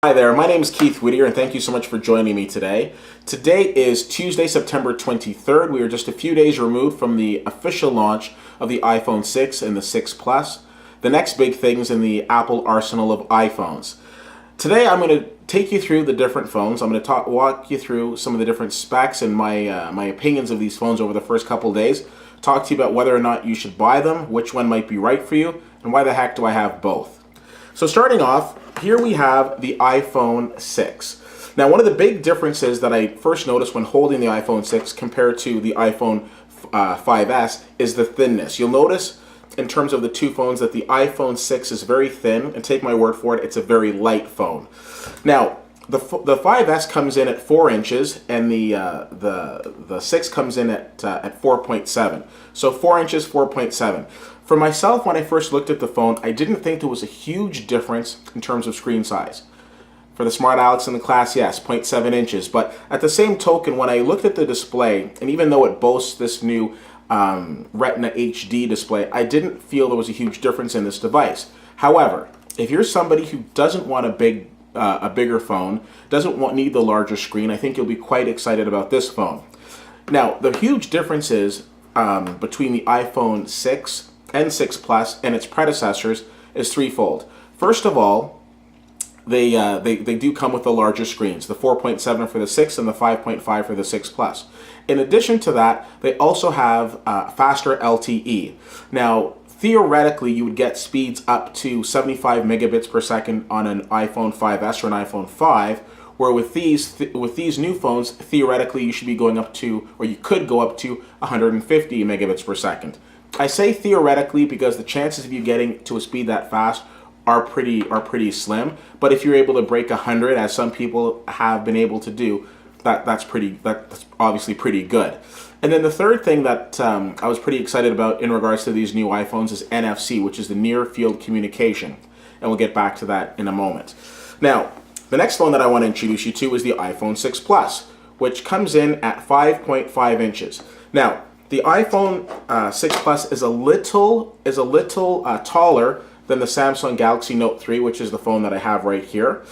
Hi there, my name is Keith Whittier and thank you so much for joining me today. Today is Tuesday, September 23rd. We are just a few days removed from the official launch of the iPhone 6 and the 6 Plus, the next big things in the Apple arsenal of iPhones. Today I'm going to take you through the different phones. I'm going to walk you through some of the different specs and my opinions of these phones over the first couple days. Talk to you about whether or not you should buy them, which one might be right for you, and why the heck do I have both. So starting off, here we have the iPhone 6. Now, one of the big differences that I first noticed when holding the iPhone 6 compared to the iPhone 5S is the thinness. You'll notice in terms of the two phones that the iPhone 6 is very thin, and take my word for it, it's a very light phone. Now, the 5S comes in at 4 inches, and the 6 comes in at 4.7. So 4 inches, 4.7. For myself, when I first looked at the phone, I didn't think there was a huge difference in terms of screen size. For the Smart Alex in the class, yes, 0.7 inches. But at the same token, when I looked at the display, and even though it boasts this new Retina HD display, I didn't feel there was a huge difference in this device. However, if you're somebody who doesn't want a bigger phone, doesn't need the larger screen, I think you'll be quite excited about this phone. Now, the huge difference is between the iPhone 6 and 6 Plus and its predecessors is threefold. First of all, they do come with the larger screens, the 4.7 for the 6 and the 5.5 for the 6 Plus. In addition to that, they also have faster LTE. Now, theoretically, you would get speeds up to 75 megabits per second on an iPhone 5S or an iPhone 5, where with these new phones, theoretically, you should be going up to, or you could go up to 150 megabits per second. I say theoretically because the chances of you getting to a speed that fast are pretty slim. But if you're able to break 100, as some people have been able to do, that's obviously pretty good. And then the third thing that I was pretty excited about in regards to these new iPhones is NFC, which is the near field communication, and we'll get back to that in a moment. Now, the next phone that I want to introduce you to is the iPhone 6 Plus, which comes in at 5.5 inches. Now, the iPhone 6 Plus is a little taller than the Samsung Galaxy Note 3, which is the phone that I have right here.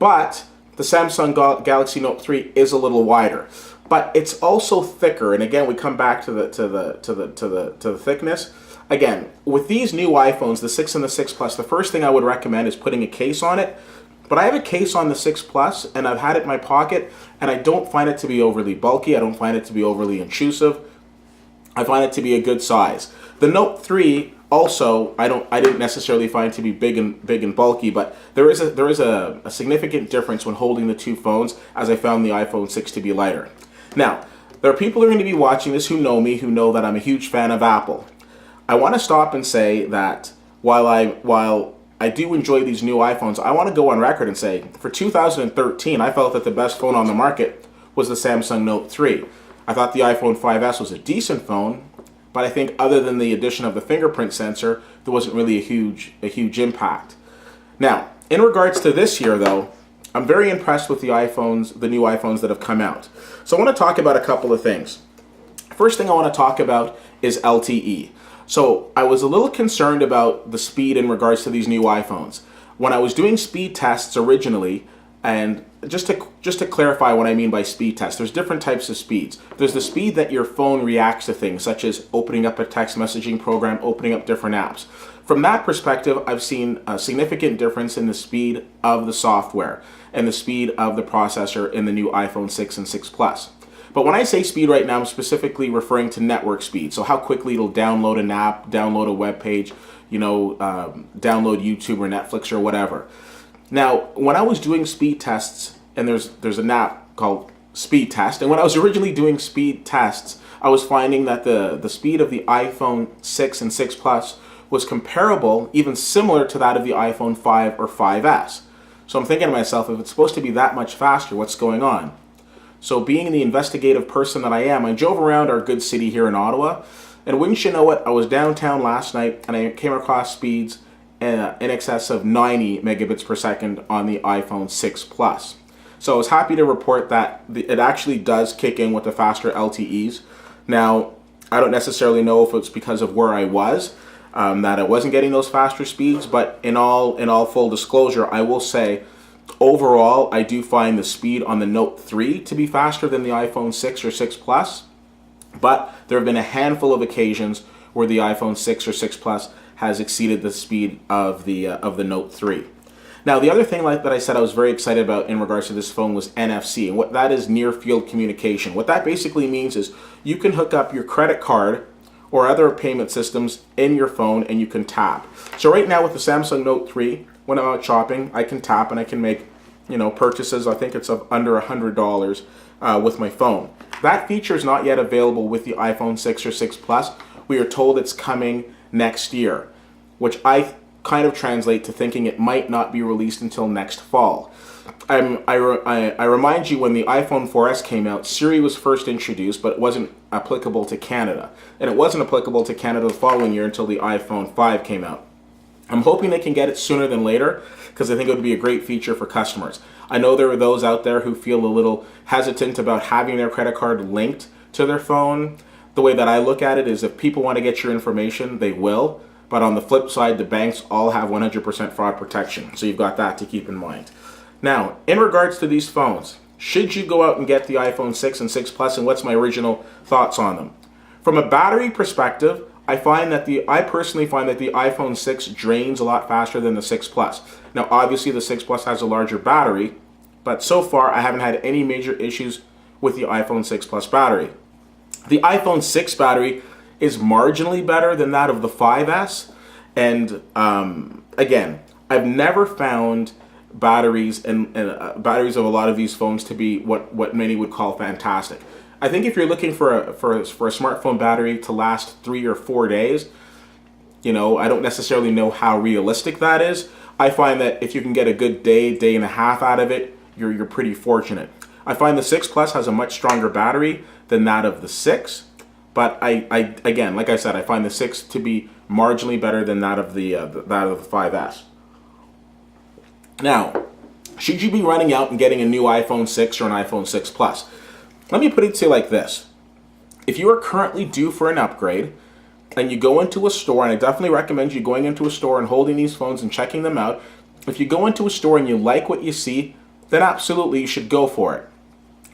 But the Samsung Galaxy Note 3 is a little wider, but it's also thicker. And again, we come back to the thickness. Again, with these new iPhones, the 6 and the 6 Plus, the first thing I would recommend is putting a case on it. But I have a case on the 6 Plus, and I've had it in my pocket, and I don't find it to be overly bulky. I don't find it to be overly intrusive. I find it to be a good size. The Note 3 also, I didn't necessarily find to be big and bulky, but there is a significant difference when holding the two phones, as I found the iPhone 6 to be lighter. Now, there are people who are going to be watching this who know me, who know that I'm a huge fan of Apple. I want to stop and say that while I do enjoy these new iPhones, I want to go on record and say, for 2013, I felt that the best phone on the market was the Samsung Note 3. I thought the iPhone 5S was a decent phone, but I think other than the addition of the fingerprint sensor, there wasn't really a huge impact. Now, in regards to this year though, I'm very impressed with the new iPhones that have come out. So I want to talk about a couple of things. First thing I want to talk about is LTE. So I was a little concerned about the speed in regards to these new iPhones. When I was doing speed tests originally, and just to clarify what I mean by speed test, there's different types of speeds. There's the speed that your phone reacts to things, such as opening up a text messaging program, opening up different apps. From that perspective, I've seen a significant difference in the speed of the software and the speed of the processor in the new iPhone 6 and 6 Plus. But when I say speed right now, I'm specifically referring to network speed. So how quickly it'll download an app, download a web page, download YouTube or Netflix or whatever. Now, when I was doing speed tests, and there's an app called Speed Test, and when I was originally doing speed tests, I was finding that the speed of the iPhone 6 and 6 Plus was comparable, even similar to that of the iPhone 5 or 5S. So I'm thinking to myself, if it's supposed to be that much faster, what's going on? So being the investigative person that I am, I drove around our good city here in Ottawa, and wouldn't you know it, I was downtown last night, and I came across speeds in excess of 90 megabits per second on the iPhone 6 Plus. So I was happy to report that it actually does kick in with the faster LTEs. Now, I don't necessarily know if it's because of where I was, that I wasn't getting those faster speeds, but in all full disclosure, I will say Overall, I do find the speed on the Note 3 to be faster than the iPhone 6 or 6 Plus, but there have been a handful of occasions where the iPhone 6 or 6 Plus has exceeded the speed of the Note 3. Now, the other thing that I said I was very excited about in regards to this phone was NFC, and what that is, near field communication. What that basically means is you can hook up your credit card or other payment systems in your phone and you can tap. So right now with the Samsung Note 3, when I'm out shopping, I can tap and I can make, purchases. I think it's of under $100 with my phone. That feature is not yet available with the iPhone 6 or 6 Plus. We are told it's coming next year, which I kind of translate to thinking it might not be released until next fall. I remind you, when the iPhone 4S came out, Siri was first introduced, but it wasn't applicable to Canada. And it wasn't applicable to Canada the following year until the iPhone 5 came out. I'm hoping they can get it sooner than later, because I think it would be a great feature for customers. I know there are those out there who feel a little hesitant about having their credit card linked to their phone. The way that I look at it is, if people want to get your information, they will. But on the flip side, the banks all have 100% fraud protection. So you've got that to keep in mind. Now, in regards to these phones, should you go out and get the iPhone 6 and 6 Plus, and what's my original thoughts on them? From a battery perspective, I personally find that the iPhone 6 drains a lot faster than the 6 Plus. Now, obviously, the 6 Plus has a larger battery, but so far, I haven't had any major issues with the iPhone 6 Plus battery. The iPhone 6 battery is marginally better than that of the 5S, and again, I've never found batteries and batteries of a lot of these phones to be what many would call fantastic. I think if you're looking for a smartphone battery to last 3 or 4 days, I don't necessarily know how realistic that is. I find that if you can get a good day and a half out of it, you're pretty fortunate. I find the 6 Plus has a much stronger battery than that of the 6, but I again, like I said, I find the 6 to be marginally better than that of the 5S. Now, should you be running out and getting a new iPhone 6 or an iPhone 6 Plus? Let me put it to you like this. If you are currently due for an upgrade and you go into a store, and I definitely recommend you going into a store and holding these phones and checking them out. If you go into a store and you like what you see, then absolutely you should go for it.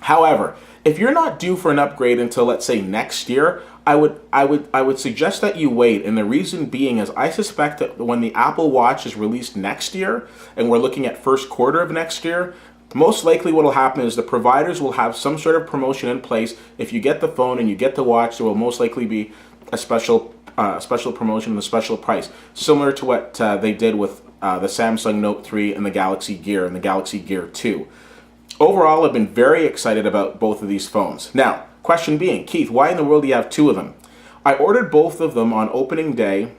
However, if you're not due for an upgrade until, let's say, next year, I would suggest that you wait. And the reason being is, I suspect that when the Apple Watch is released next year, and we're looking at first quarter of next year, most likely what will happen is the providers will have some sort of promotion in place. If you get the phone and you get the watch, there will most likely be a special promotion and a special price, similar to what they did with the Samsung Note 3 and the Galaxy Gear and the Galaxy Gear 2. Overall, I've been very excited about both of these phones. Now, question being, Keith, why in the world do you have two of them? I ordered both of them on opening day,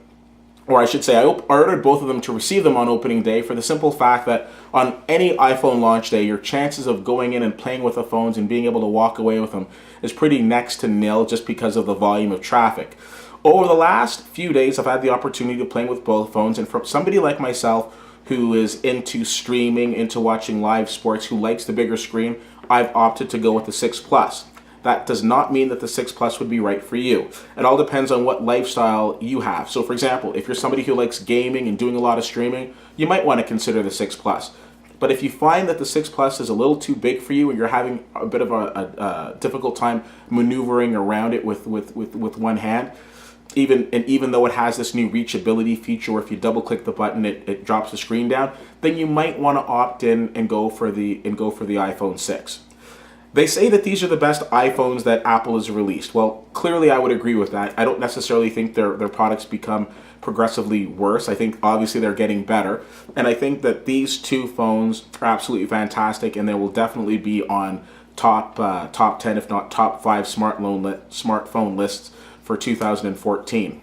or I should say I ordered both of them to receive them on opening day, for the simple fact that on any iPhone launch day, your chances of going in and playing with the phones and being able to walk away with them is pretty next to nil, just because of the volume of traffic. Over the last few days, I've had the opportunity of playing with both phones, and for somebody like myself who is into streaming, into watching live sports, who likes the bigger screen, I've opted to go with the 6 Plus. That does not mean that the 6 Plus would be right for you. It all depends on what lifestyle you have. So for example, if you're somebody who likes gaming and doing a lot of streaming, you might want to consider the 6 Plus. But if you find that the 6 Plus is a little too big for you and you're having a bit of a difficult time maneuvering around it with one hand, even though it has this new reachability feature where if you double click the button it drops the screen down, then you might want to opt in and go for the iPhone 6. They say that these are the best iPhones that Apple has released. Well, clearly I would agree with that. I don't necessarily think their products become progressively worse. I think obviously they're getting better. And I think that these two phones are absolutely fantastic, and they will definitely be on top 10, if not top 5 smartphone lists for 2014.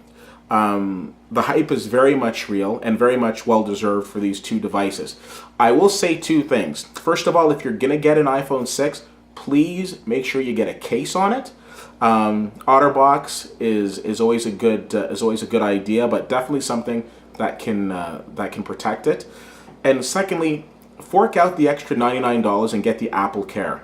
The hype is very much real and very much well-deserved for these two devices. I will say two things. First of all, if you're going to get an iPhone 6, please make sure you get a case on it. OtterBox is always a good idea, but definitely something that can protect it. And secondly, fork out the extra $99 and get the Apple Care.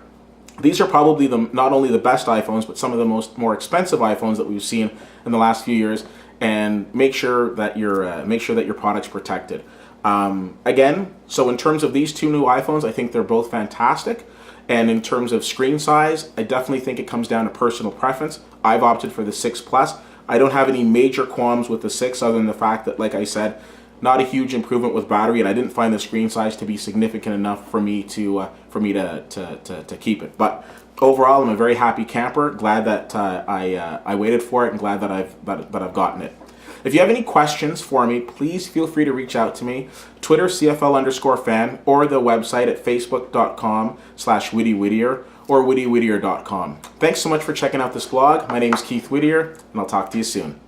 These are probably not only the best iPhones, but some of the more expensive iPhones that we've seen in the last few years. And make sure that your product's protected. Again, so in terms of these two new iPhones, I think they're both fantastic. And in terms of screen size, I definitely think it comes down to personal preference. I've opted for the 6 Plus. I don't have any major qualms with the 6 other than the fact that, like I said, not a huge improvement with battery, and I didn't find the screen size to be significant enough for me to keep it. But overall, I'm a very happy camper. Glad that I waited for it, and glad that I've gotten it. If you have any questions for me, please feel free to reach out to me. Twitter, CFL_fan, or the website at facebook.com/WhittyWhittier or WhittyWhittier.com. Thanks so much for checking out this vlog. My name is Keith Whittier, and I'll talk to you soon.